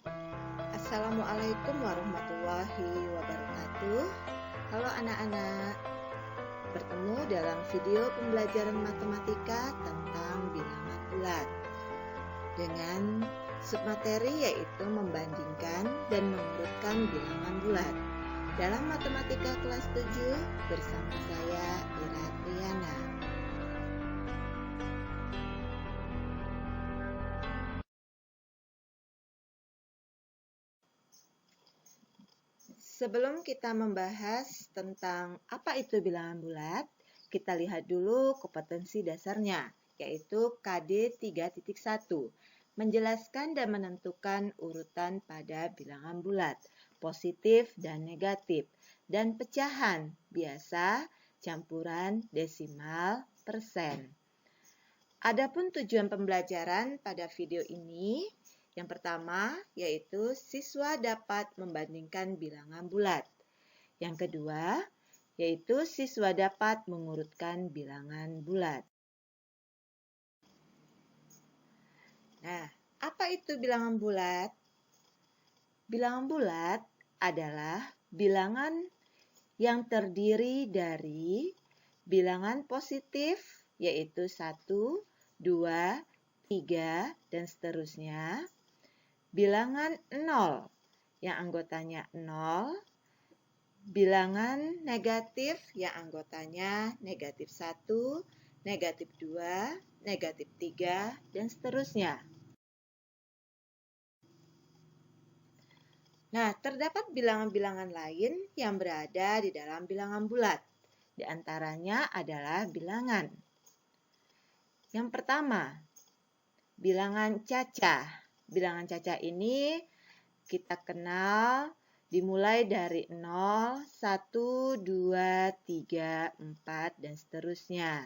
Assalamualaikum warahmatullahi wabarakatuh. Halo anak-anak, bertemu dalam video pembelajaran matematika tentang bilangan bulat dengan submateri yaitu membandingkan dan mengurutkan bilangan bulat dalam matematika kelas 7 bersama saya Ira Triana. Sebelum kita membahas tentang apa itu bilangan bulat, kita lihat dulu kompetensi dasarnya, yaitu KD 3.1, menjelaskan dan menentukan urutan pada bilangan bulat, positif dan negatif, dan pecahan, biasa, campuran, desimal, persen. Adapun tujuan pembelajaran pada video ini, yang pertama, yaitu siswa dapat membandingkan bilangan bulat. Yang kedua, yaitu siswa dapat mengurutkan bilangan bulat. Nah, apa itu bilangan bulat? Bilangan bulat adalah bilangan yang terdiri dari bilangan positif, yaitu 1, 2, 3, dan seterusnya. Bilangan 0 yang anggotanya 0, bilangan negatif yang anggotanya negatif 1, negatif 2, negatif 3, dan seterusnya. Nah, terdapat bilangan-bilangan lain yang berada di dalam bilangan bulat. Di antaranya adalah bilangan. Yang pertama, bilangan cacah. Bilangan cacah ini kita kenal dimulai dari 0, 1, 2, 3, 4, dan seterusnya.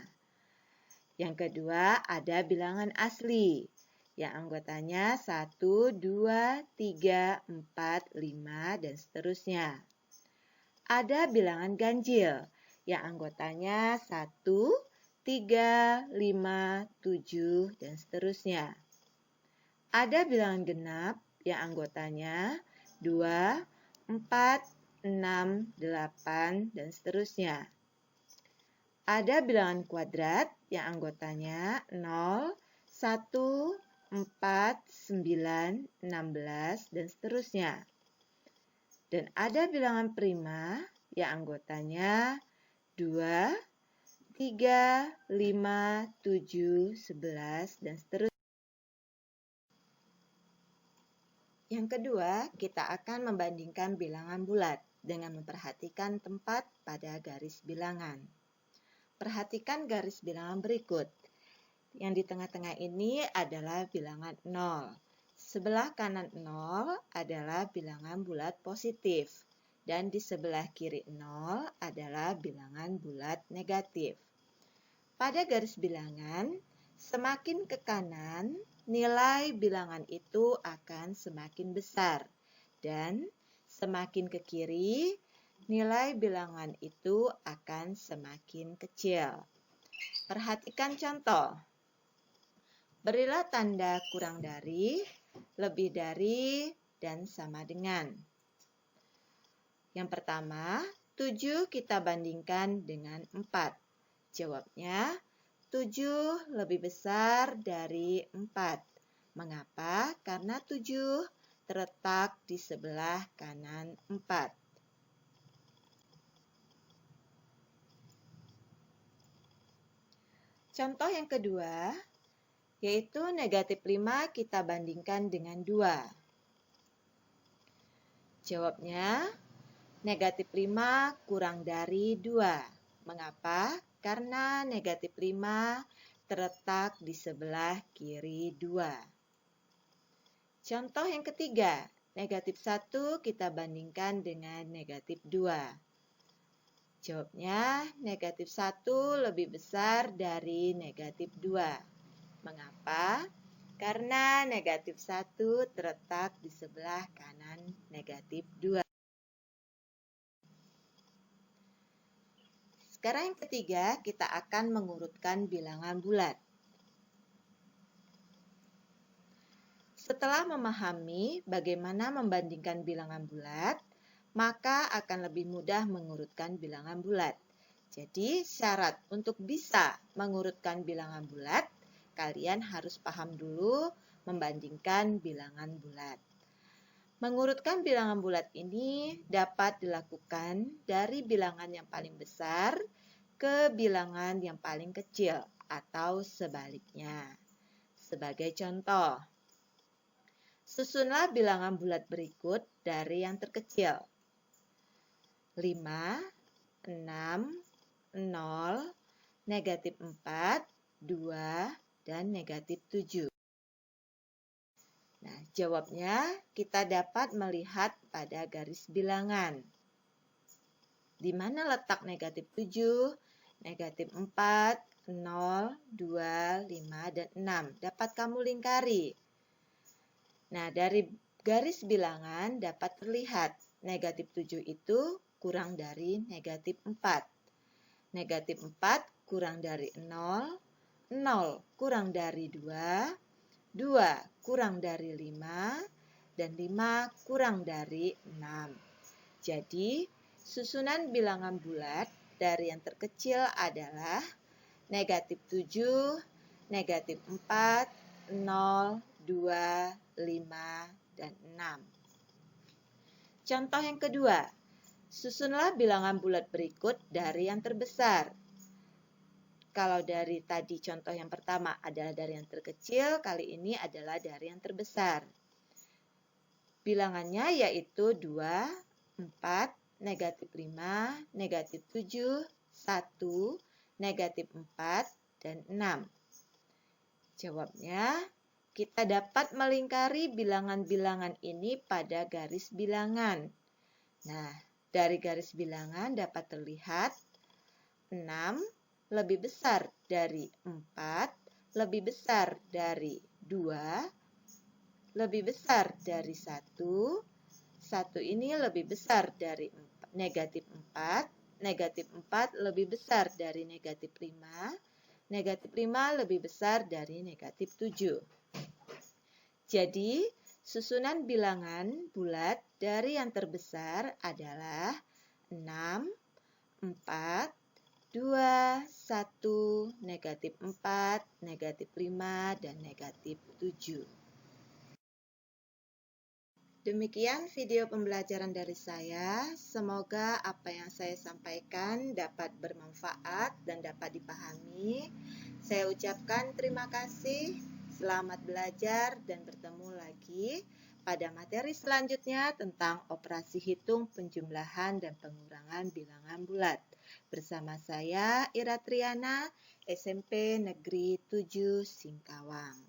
Yang kedua ada bilangan asli yang anggotanya 1, 2, 3, 4, 5, dan seterusnya. Ada bilangan ganjil yang anggotanya 1, 3, 5, 7, dan seterusnya. Ada bilangan genap yang anggotanya 2, 4, 6, 8, dan seterusnya. Ada bilangan kuadrat yang anggotanya 0, 1, 4, 9, 16, dan seterusnya. Dan ada bilangan prima yang anggotanya 2, 3, 5, 7, 11, dan seterusnya. Yang kedua, kita akan membandingkan bilangan bulat dengan memperhatikan tempat pada garis bilangan. Perhatikan garis bilangan berikut. Yang di tengah-tengah ini adalah bilangan 0. Sebelah kanan 0 adalah bilangan bulat positif. Dan di sebelah kiri 0 adalah bilangan bulat negatif. Pada garis bilangan, semakin ke kanan, nilai bilangan itu akan semakin besar. Dan semakin ke kiri, nilai bilangan itu akan semakin kecil. Perhatikan contoh. Berilah tanda kurang dari, lebih dari, dan sama dengan. Yang pertama, 7 kita bandingkan dengan 4. Jawabnya, 7 lebih besar dari 4. Mengapa? Karena 7 terletak di sebelah kanan 4. Contoh yang kedua, yaitu negatif 5 kita bandingkan dengan 2. Jawabnya, negatif 5 kurang dari 2. Mengapa? Karena negatif 5 terletak di sebelah kiri 2. Contoh yang ketiga, negatif 1 kita bandingkan dengan negatif 2. Jawabnya, negatif 1 lebih besar dari negatif 2. Mengapa? Karena negatif 1 terletak di sebelah kanan negatif 2. Sekarang yang ketiga, kita akan mengurutkan bilangan bulat. Setelah memahami bagaimana membandingkan bilangan bulat, maka akan lebih mudah mengurutkan bilangan bulat. Jadi, syarat untuk bisa mengurutkan bilangan bulat, kalian harus paham dulu membandingkan bilangan bulat. Mengurutkan bilangan bulat ini dapat dilakukan dari bilangan yang paling besar ke bilangan yang paling kecil atau sebaliknya. Sebagai contoh, susunlah bilangan bulat berikut dari yang terkecil. 5, 6, 0, negatif 4, 2, dan negatif 7. Nah, jawabnya kita dapat melihat pada garis bilangan. Di mana letak negatif 7, negatif 4, 0, 2, 5, dan 6. Dapat kamu lingkari. Nah, dari garis bilangan dapat terlihat negatif 7 itu kurang dari negatif 4. Negatif 4 kurang dari 0, 0 kurang dari 2, 2 kurang dari 5, dan 5 kurang dari 6. Jadi, susunan bilangan bulat dari yang terkecil adalah negatif 7, negatif 4, 0, 2, 5, dan 6. Contoh yang kedua, susunlah bilangan bulat berikut dari yang terbesar. Kalau dari tadi contoh yang pertama adalah dari yang terkecil, kali ini adalah dari yang terbesar. Bilangannya yaitu 2, 4, negatif 5, negatif 7, 1, negatif 4, dan 6. Jawabnya, kita dapat melingkari bilangan-bilangan ini pada garis bilangan. Nah, dari garis bilangan dapat terlihat 6 lebih besar dari 4, lebih besar dari 2, lebih besar dari 1, 1 ini lebih besar dari negatif 4, negatif 4 lebih besar dari negatif 5, negatif 5 lebih besar dari negatif 7. Jadi, susunan bilangan bulat dari yang terbesar adalah 6, 4, 2, 1, negatif 4, negatif 5, dan negatif 7. Demikian video pembelajaran dari saya. Semoga apa yang saya sampaikan dapat bermanfaat dan dapat dipahami. Saya ucapkan terima kasih, selamat belajar, dan bertemu lagi pada materi selanjutnya tentang operasi hitung penjumlahan dan pengurangan bilangan bulat. Bersama saya Ira Triana, SMP Negeri 7 Singkawang.